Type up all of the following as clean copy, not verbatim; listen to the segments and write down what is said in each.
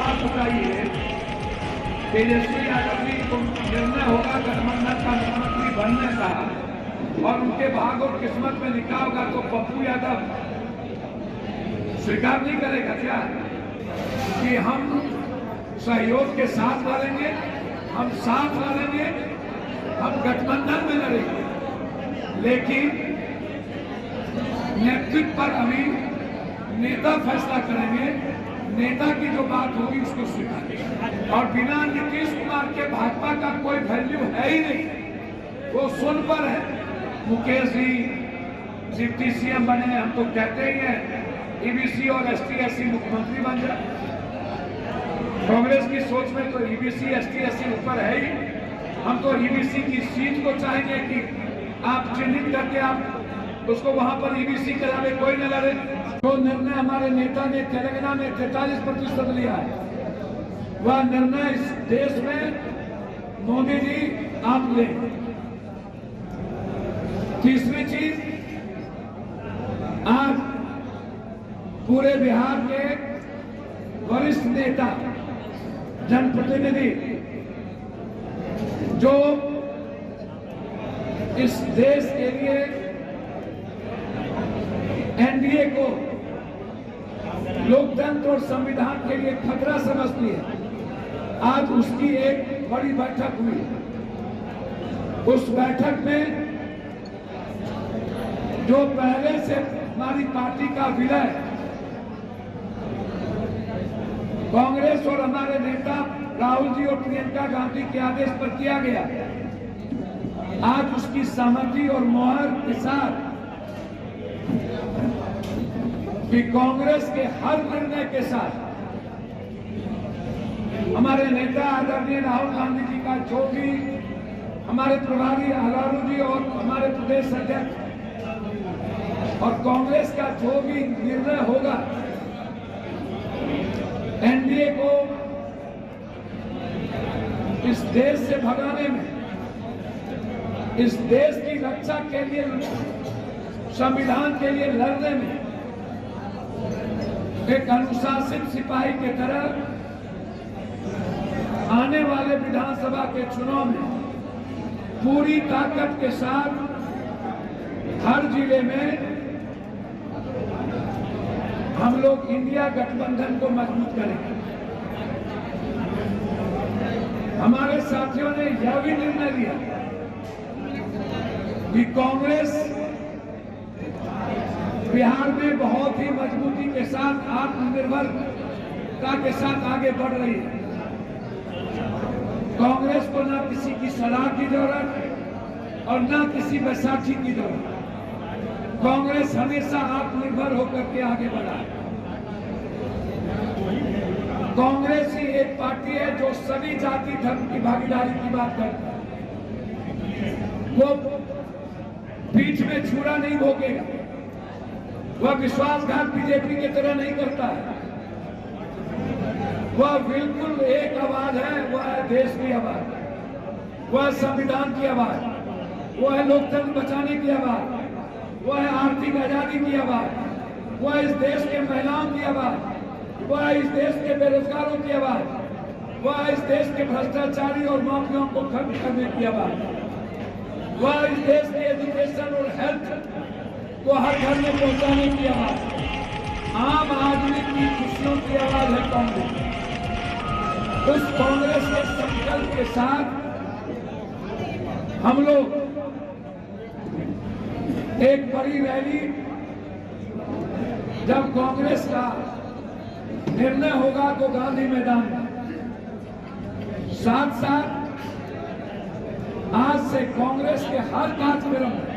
बात बताइए, तेजस्वी यादव जी को निर्णय होगा गठबंधन का मुख्यमंत्री बनने का और उनके भाग और किस्मत में लिखा होगा तो पप्पू यादव स्वीकार नहीं करेगा क्या कि हम सहयोग के साथ लड़ेंगे, हम साथ लड़ेंगे, हम गठबंधन में लड़ेंगे, लेकिन नेतृत्व पर अभी नेता फैसला करेंगे, नेता की जो बात होगी उसको स्वीकारेंगे। और बिना नीतीश कुमार के भाजपा का कोई वैल्यू है ही नहीं, वो सुन पर है। मुकेश जी डिप्टी सीएम बने, हम तो कहते ही हैं ईबीसी और एसटी-एससी मुख्यमंत्री बन जाए। कांग्रेस की सोच में तो ईबीसी एसटी-एससी ऊपर है ही। हम तो ईबीसी की सीट को चाहेंगे कि आप चिन्हित करके आप उसको वहां पर ईबीसी के अलावा कोई न लड़े। जो निर्णय हमारे नेता ने तेलंगाना में 43% लिया है, वह निर्णय इस देश में मोदी जी आप ले। तीसरी चीज, आज पूरे बिहार के वरिष्ठ नेता जनप्रतिनिधि जो इस देश के लिए एनडीए को लोकतंत्र और संविधान के लिए खतरा समझती है, आज उसकी एक बड़ी बैठक हुई। उस बैठक में जो पहले से हमारी पार्टी का विलय कांग्रेस और हमारे नेता राहुल जी और प्रियंका गांधी के आदेश पर किया गया, आज उसकी सहमति और मोहर के साथ कि कांग्रेस के हर निर्णय के साथ हमारे नेता आदरणीय राहुल गांधी जी का जो भी, हमारे प्रभारी अलारू जी और हमारे प्रदेश अध्यक्ष और कांग्रेस का जो भी निर्णय होगा, एनडीए को इस देश से भगाने में, इस देश की रक्षा के लिए, संविधान के लिए लड़ने में एक अनुशासित सिपाही की तरह आने वाले विधानसभा के चुनाव में पूरी ताकत के साथ हर जिले में हम लोग इंडिया गठबंधन को मजबूत करेंगे। हमारे साथियों ने यह भी निर्णय लिया कि कांग्रेस बिहार में बहुत ही मजबूती के साथ आत्मनिर्भरता के साथ आगे बढ़ रही है। कांग्रेस को न किसी की सलाह की जरूरत और न किसी बैसाखी की जरूरत। कांग्रेस हमेशा आत्मनिर्भर होकर के आगे बढ़ा है। कांग्रेस ही एक पार्टी है जो सभी जाति धर्म की भागीदारी की बात करती है। वो पीठ में छुरा नहीं भोगेगा, वह विश्वासघात बीजेपी की तरह नहीं करता है। वह बिल्कुल एक आवाज है, वह है देश की आवाज, वह संविधान की आवाज, वह है लोकतंत्र बचाने की आवाज, वह है आर्थिक आजादी की आवाज, वह इस देश के महिलाओं की आवाज, वह इस देश के बेरोजगारों की आवाज, वह इस देश के भ्रष्टाचारी और माफियाओं को खत्म करने की आवाज, वह इस देश के एजुकेशन और हेल्थ को हर घर में पहुंचाने की आवाज, आम आदमी की खुशियों की आवाज है कांग्रेस। उस कांग्रेस के संकल्प के साथ हम लोग एक बड़ी रैली, जब कांग्रेस का निर्णय होगा तो गांधी मैदान में, साथ साथ आज से कांग्रेस के हर कार्यक्रम में,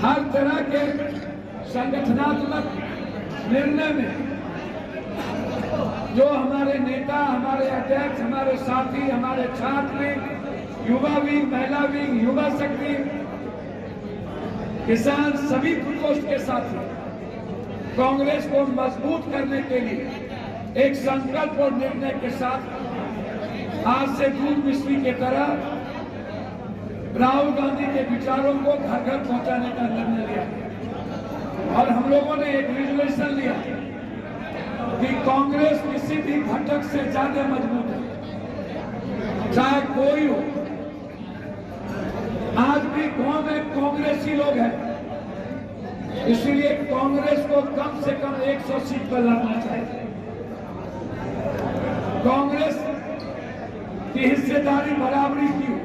हर तरह के संगठनात्मक निर्णय में जो हमारे नेता, हमारे अध्यक्ष, हमारे साथी, हमारे छात्र, युवा विंग, महिला विंग, युवा शक्ति, किसान, सभी प्रकोष्ठ के साथ कांग्रेस को मजबूत करने के लिए एक संकल्प और निर्णय के साथ आज से दूध मिश्री के तरह राहुल गांधी के विचारों को घर घर पहुंचाने का निर्णय लिया और हम लोगों ने एक रिजोल्यूशन लिया कि कांग्रेस किसी भी घटक से ज्यादा मजबूत है, चाहे कोई हो। आज भी गांव में कांग्रेसी लोग हैं, इसलिए कांग्रेस को कम से कम 100 सीट पर लड़ना चाहिए। कांग्रेस की हिस्सेदारी बराबरी की हो,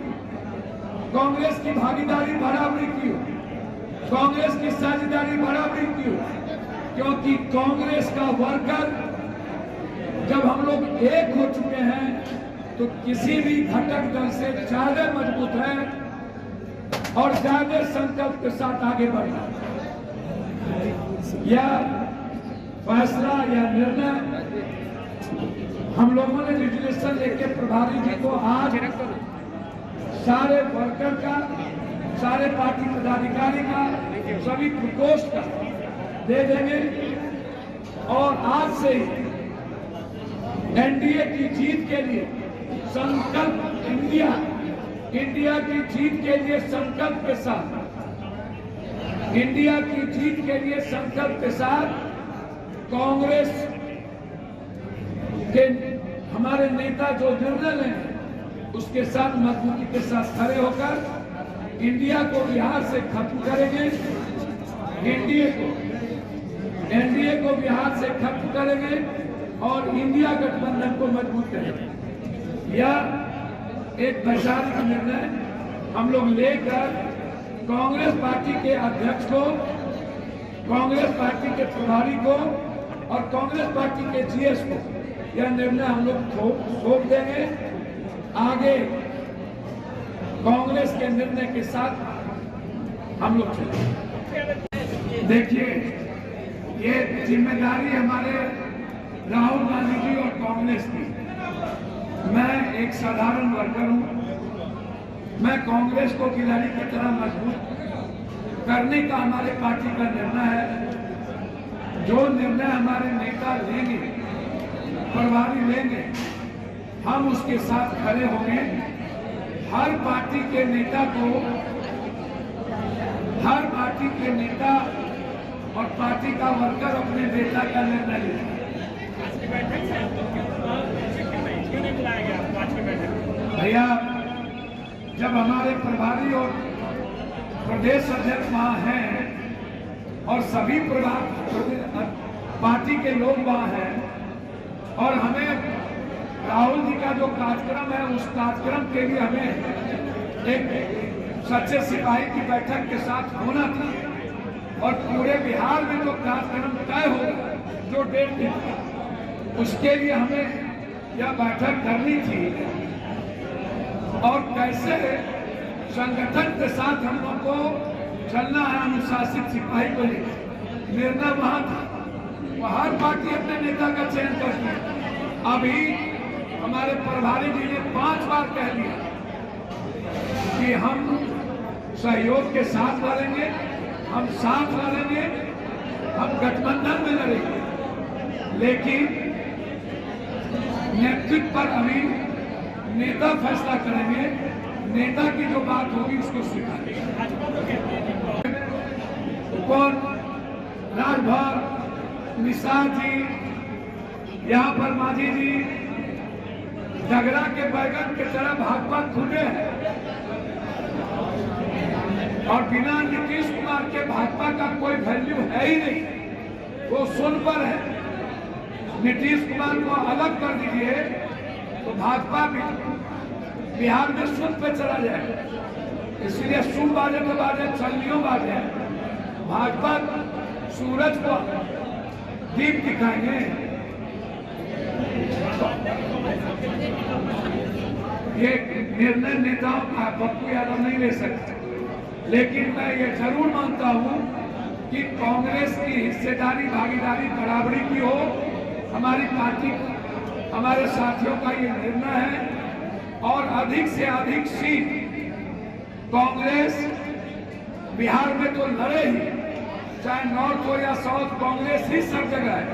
कांग्रेस की भागीदारी बराबरी की हो, कांग्रेस की साझेदारी बराबरी की हो, क्योंकि कांग्रेस का वर्कर जब हम लोग एक हो चुके हैं तो किसी भी घटक दल से ज्यादा मजबूत है और ज्यादा संकल्प के साथ आगे बढ़ना। यह फैसला या निर्णय हम लोगों ने रेजुलेशन लेके प्रभारी जी को आज सारे वर्कर का, सारे पार्टी पदाधिकारी का, सभी प्रकोष्ठ का दे देंगे और आज से ही एनडीए की जीत के लिए संकल्प, इंडिया की जीत के लिए संकल्प के साथ, इंडिया की जीत के लिए संकल्प के साथ कांग्रेस के हमारे नेता जो निर्णय लें उसके साथ मजबूती के साथ खड़े होकर इंडिया को बिहार से खत्म करेंगे, एनडीए को बिहार से खत्म करेंगे और इंडिया गठबंधन को मजबूत करेंगे। यह एक वैचारिक निर्णय हम लोग लेकर कांग्रेस पार्टी के अध्यक्ष को, कांग्रेस पार्टी के प्रभारी को और कांग्रेस पार्टी के जीएस को यह निर्णय हम लोग सौंप देंगे। आगे कांग्रेस के निर्णय के साथ हम लोग चलेंगे। देखिए, ये जिम्मेदारी हमारे राहुल गांधी जी और कांग्रेस की। मैं एक साधारण वर्कर हूं। मैं कांग्रेस को खिलाड़ी की तरह मजबूत करने का हमारे पार्टी का निर्णय है। जो निर्णय हमारे नेता लेंगे, प्रभारी लेंगे, हम उसके साथ खड़े होंगे। हर पार्टी के नेता और पार्टी का वर्कर अपने नेता का निर्णय लेगा। भैया, जब हमारे प्रभारी और प्रदेश अध्यक्ष वहां हैं और सभी पार्टी के लोग वहां हैं और हमें राहुल जी का जो कार्यक्रम है उस कार्यक्रम के लिए हमें एक सच्चे सिपाही की बैठक के साथ होना था और पूरे बिहार में जो कार्यक्रम तय होगा, जो डेट थी, उसके लिए हमें यह बैठक करनी थी और कैसे संगठन के साथ हम लोग को चलना है अनुशासित सिपाही को लेकर निर्णय वहां था। तो हर पार्टी अपने नेता का चयन करती है। अभी हमारे प्रभारी जी ने 5 बार कह दिया कि हम सहयोग के साथ लड़ेंगे, हम साथ लड़ेंगे, हम गठबंधन में लड़ेंगे, लेकिन नेतृत्व पर अभी नेता फैसला करेंगे। नेता की जो बात होगी उसको स्वीकारेंगे। कौन राजभर, निशाद जी, यहाँ पर माझी जी डगरा के बैगन की तरह भाजपा खुले हैं और बिना नीतीश कुमार के भाजपा का कोई वैल्यू है ही नहीं। वो सुन पर है। नीतीश कुमार को अलग कर दीजिए तो भाजपा बिहार में सुन पे चला जाएगा। इसलिए सुन बाजे तो बाजे, चलनियों बाजे। भाजपा सूरज को दीप दिखाएंगे। ये निर्णय नेताओं का पप्पू यादव नहीं ले सकते, लेकिन मैं ये जरूर मानता हूं कि कांग्रेस की हिस्सेदारी, भागीदारी बराबरी की हो। हमारी पार्टी, हमारे साथियों का ये निर्णय है और अधिक से अधिक सीट कांग्रेस बिहार में तो लड़े ही, चाहे नॉर्थ हो या साउथ, कांग्रेस ही सब जगह है,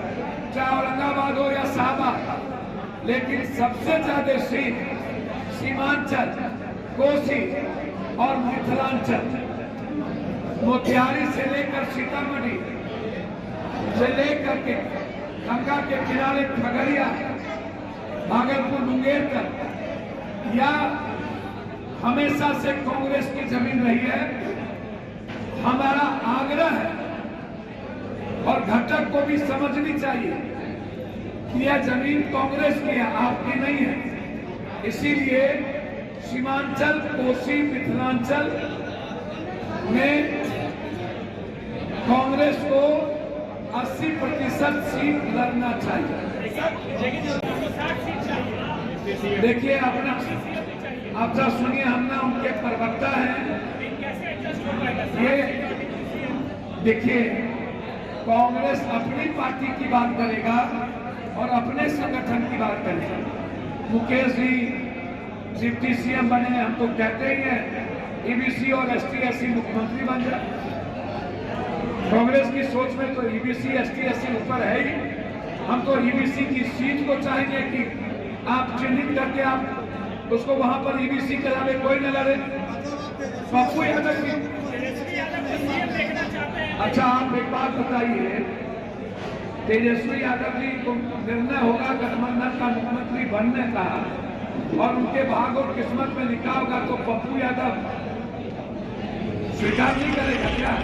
चाहे औरंगाबाद हो या शाहबाद। लेकिन सबसे ज्यादा सीट सीमांचल, कोसी और मिथिलांचल, मोतिहारी से लेकर सीतामढ़ी से लेकर के गंगा के किनारे खगड़िया, भागलपुर, मुंगेर तक, या हमेशा से कांग्रेस की जमीन रही है। हमारा आग्रह है और घटक को भी समझनी चाहिए कि यह जमीन कांग्रेस की है, आपकी नहीं है। इसीलिए सीमांचल, कोसी, मिथिलांचल में कांग्रेस को 80% सीट लड़ना चाहिए। देखिए अपना, आप जरा सुनिए, हम ना उनके प्रवक्ता हैं। ये देखिए, कांग्रेस अपनी पार्टी की बात करेगा और अपने संगठन की बात करेगा। मुकेश जी डिप्टी सीएम बने, हम तो कहते ही हैं ईबीसी और एसटी/एससी मुख्यमंत्री बन जाए। कांग्रेस की सोच में तो ईबीसी, एसटी/एससी ऊपर है ही। हम तो ईबीसी की सीट को चाहेंगे कि आप चिन्हित करके आप उसको वहां पर ईबीसी करावे, कोई न लड़े। पप्पू यादव की, अच्छा आप एक बात बताइए, तेजस्वी यादव जी को निर्णय होगा गठबंधन का मुख्यमंत्री बनने का और उनके भाग और किस्मत में लिखा होगा, तो पप्पू यादव स्वीकार नहीं करेगा क्या?